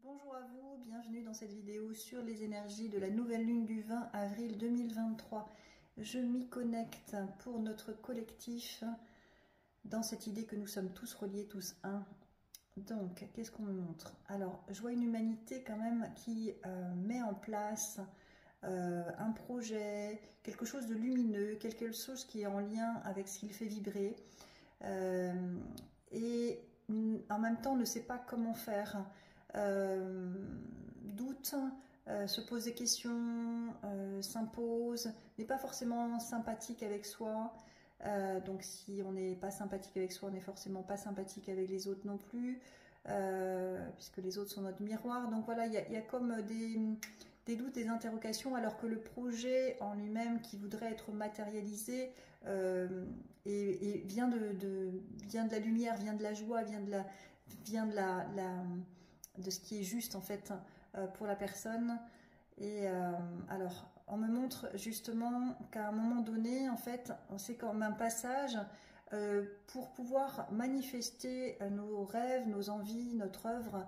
Bonjour à vous, bienvenue dans cette vidéo sur les énergies de la nouvelle lune du 20 avril 2023. Je m'y connecte pour notre collectif dans cette idée que nous sommes tous reliés, tous un. Donc, qu'est-ce qu'on me montre? Alors, je vois une humanité quand même qui met en place un projet, quelque chose de lumineux, quelque chose qui est en lien avec ce qu'il fait vibrer. Et en même temps, on ne sait pas comment faire. Doute, se pose des questions, s'impose, n'est pas forcément sympathique avec soi. Donc si on n'est pas sympathique avec soi, on n'est forcément pas sympathique avec les autres non plus, puisque les autres sont notre miroir. Donc voilà, il y a comme des doutes, des interrogations, alors que le projet en lui-même qui voudrait être matérialisé et vient de la lumière, vient de la joie, vient de ce qui est juste en fait pour la personne. Et alors, on me montre justement qu'à un moment donné, en fait, c'est comme un passage pour pouvoir manifester nos rêves, nos envies, notre œuvre.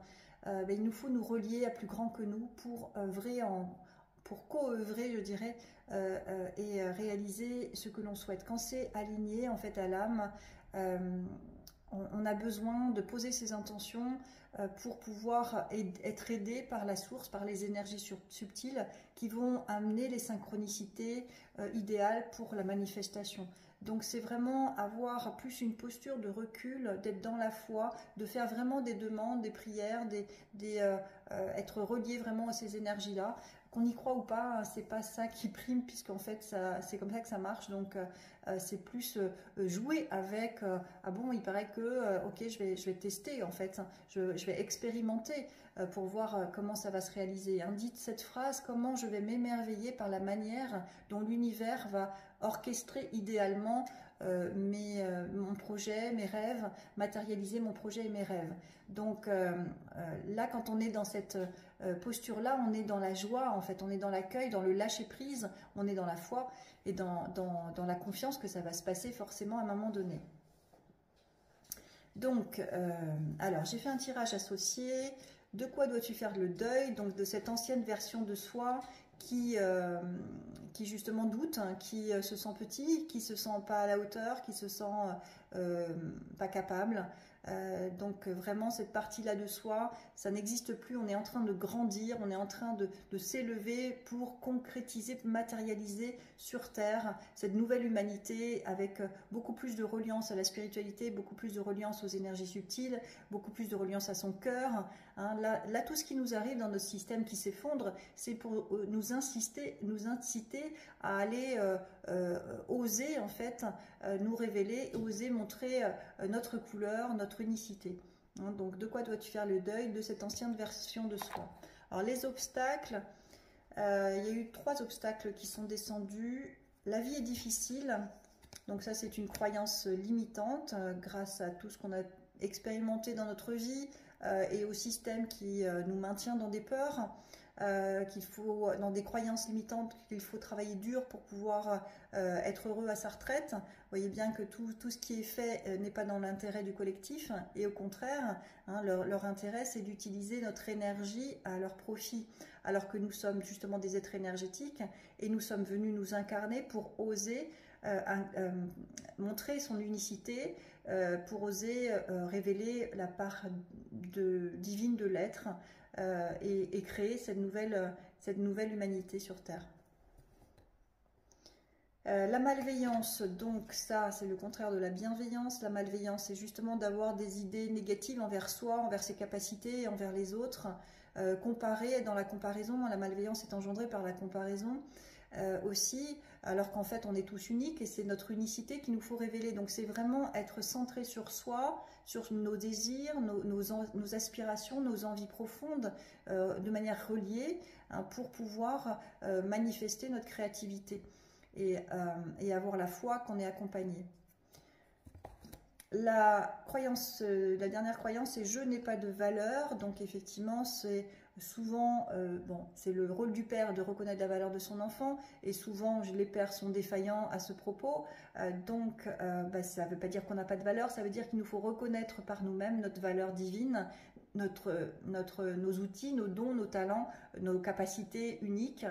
Il nous faut nous relier à plus grand que nous pour œuvrer pour co-œuvrer, je dirais, et réaliser ce que l'on souhaite. Quand c'est aligné en fait à l'âme, on a besoin de poser ses intentions pour pouvoir être aidé par la source, par les énergies subtiles qui vont amener les synchronicités idéales pour la manifestation. Donc c'est vraiment avoir plus une posture de recul, d'être dans la foi, de faire vraiment des demandes, des prières, être relié vraiment à ces énergies-là. Qu'on y croit ou pas, c'est pas ça qui prime, puisqu'en fait c'est comme ça que ça marche. Donc c'est plus jouer avec ah bon, il paraît que ok, je vais tester en fait, je vais expérimenter pour voir comment ça va se réaliser. Hein. Dites cette phrase: comment je vais m'émerveiller par la manière dont l'univers va orchestrer idéalement mon projet, mes rêves, matérialiser mon projet et mes rêves. Donc là, quand on est dans cette posture-là, on est dans la joie, en fait, on est dans l'accueil, dans le lâcher-prise, on est dans la foi et dans la confiance que ça va se passer forcément à un moment donné. Donc, alors, j'ai fait un tirage associé. De quoi dois-tu faire le deuil? Donc, de cette ancienne version de soi qui justement doute, hein, qui se sent petit, qui se sent pas à la hauteur, qui se sent pas capable. Donc vraiment cette partie-là de soi, ça n'existe plus. On est en train de grandir, on est en train de s'élever pour concrétiser, matérialiser sur Terre cette nouvelle humanité avec beaucoup plus de reliance à la spiritualité, beaucoup plus de reliance aux énergies subtiles, beaucoup plus de reliance à son cœur. Hein. Là, tout ce qui nous arrive dans notre système qui s'effondre, c'est pour nous inciter à aller oser en fait nous révéler, oser montrer notre couleur, notre unicité. Hein, donc de quoi dois-tu faire le deuil? De cette ancienne version de soi. Alors les obstacles, il y a eu 3 obstacles qui sont descendus. La vie est difficile, donc ça c'est une croyance limitante grâce à tout ce qu'on a expérimenté dans notre vie et au système qui nous maintient dans des peurs. Qu'il faut, dans des croyances limitantes, qu'il faut travailler dur pour pouvoir être heureux à sa retraite. Vous voyez bien que tout ce qui est fait n'est pas dans l'intérêt du collectif, et au contraire, hein, leur intérêt, c'est d'utiliser notre énergie à leur profit, alors que nous sommes justement des êtres énergétiques, et nous sommes venus nous incarner pour oser montrer son unicité, pour oser révéler la part divine de l'être, et créer cette nouvelle humanité sur Terre. La malveillance, donc ça c'est le contraire de la bienveillance. La malveillance, c'est justement d'avoir des idées négatives envers soi, envers ses capacités, envers les autres. Comparer, dans la comparaison, la malveillance est engendrée par la comparaison aussi, alors qu'en fait on est tous uniques et c'est notre unicité qu'il nous faut révéler. Donc c'est vraiment être centré sur soi, sur nos désirs, nos aspirations, nos envies profondes, de manière reliée, hein, pour pouvoir manifester notre créativité et avoir la foi qu'on est accompagné. La dernière croyance, c'est je n'ai pas de valeur. Donc effectivement, c'est souvent, c'est le rôle du père de reconnaître la valeur de son enfant, et souvent les pères sont défaillants à ce propos. Ça ne veut pas dire qu'on n'a pas de valeur, ça veut dire qu'il nous faut reconnaître par nous-mêmes notre valeur divine, nos outils, nos dons, nos talents, nos capacités uniques,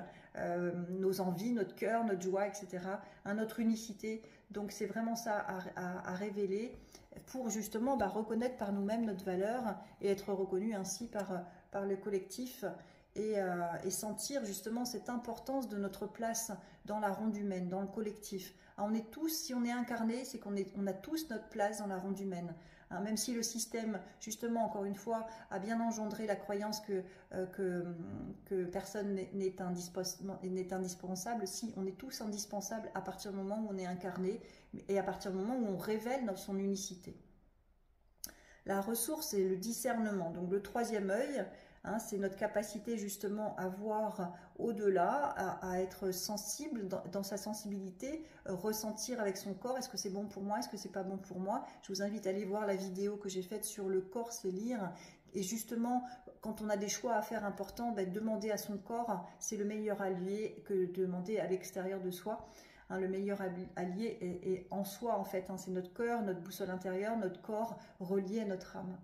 nos envies, notre cœur, notre joie, etc., notre unicité. Donc c'est vraiment ça à révéler pour justement reconnaître par nous-mêmes notre valeur et être reconnu ainsi par le collectif et sentir justement cette importance de notre place dans la ronde humaine, dans le collectif. Alors on est tous, si on est incarné, c'est qu'on a tous notre place dans la ronde humaine. Même si le système, justement, encore une fois, a bien engendré la croyance que personne n'est indispensable, si on est tous indispensables à partir du moment où on est incarné et à partir du moment où on révèle son unicité. La ressource, c'est le discernement. Donc le troisième œil, c'est notre capacité justement à voir au-delà, à être sensible dans sa sensibilité, ressentir avec son corps, est-ce que c'est bon pour moi, est-ce que c'est pas bon pour moi. Je vous invite à aller voir la vidéo que j'ai faite sur le corps, c'est lire. Et justement, quand on a des choix à faire importants, demander à son corps, c'est le meilleur allié que de demander à l'extérieur de soi. Le meilleur allié est en soi en fait, c'est notre cœur, notre boussole intérieure, notre corps relié à notre âme.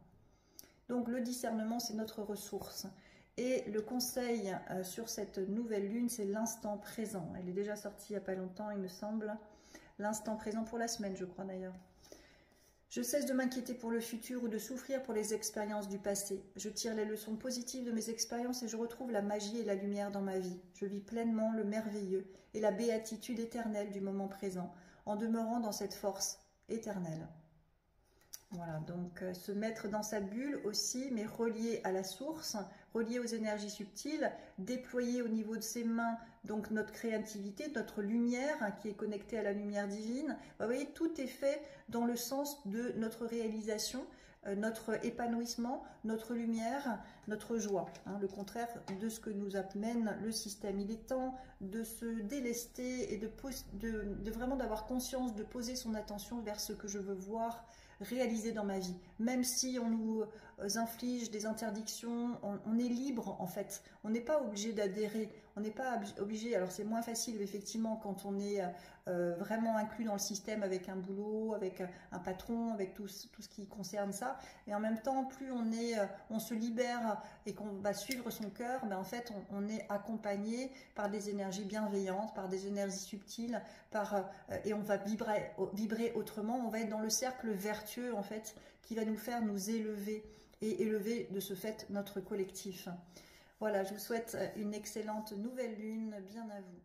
Donc le discernement, c'est notre ressource. Et le conseil sur cette nouvelle lune, c'est l'instant présent. Elle est déjà sortie il n'y a pas longtemps, il me semble. L'instant présent pour la semaine, je crois d'ailleurs. Je cesse de m'inquiéter pour le futur ou de souffrir pour les expériences du passé. Je tire les leçons positives de mes expériences et je retrouve la magie et la lumière dans ma vie. Je vis pleinement le merveilleux et la béatitude éternelle du moment présent, en demeurant dans cette force éternelle. Voilà, donc se mettre dans sa bulle aussi, mais relié à la source, relié aux énergies subtiles, déployer au niveau de ses mains donc notre créativité, notre lumière qui est connectée à la lumière divine. Vous voyez, tout est fait dans le sens de notre réalisation, notre épanouissement, notre lumière, notre joie. Le contraire de ce que nous amène le système. Il est temps de se délester et de vraiment d'avoir conscience, de poser son attention vers ce que je veux voir réaliser dans ma vie. Même si on nous inflige des interdictions, on est libre en fait. On n'est pas obligé d'adhérer. On n'est pas obligé, alors c'est moins facile effectivement quand on est vraiment inclus dans le système avec un boulot, avec un patron, avec tout ce qui concerne ça. Et en même temps, plus on se libère et qu'on va suivre son cœur, en fait on est accompagné par des énergies bienveillantes, par des énergies subtiles, et on va vibrer autrement. On va être dans le cercle vertueux en fait qui va nous faire nous élever et élever de ce fait notre collectif. Voilà, je vous souhaite une excellente nouvelle lune, bien à vous.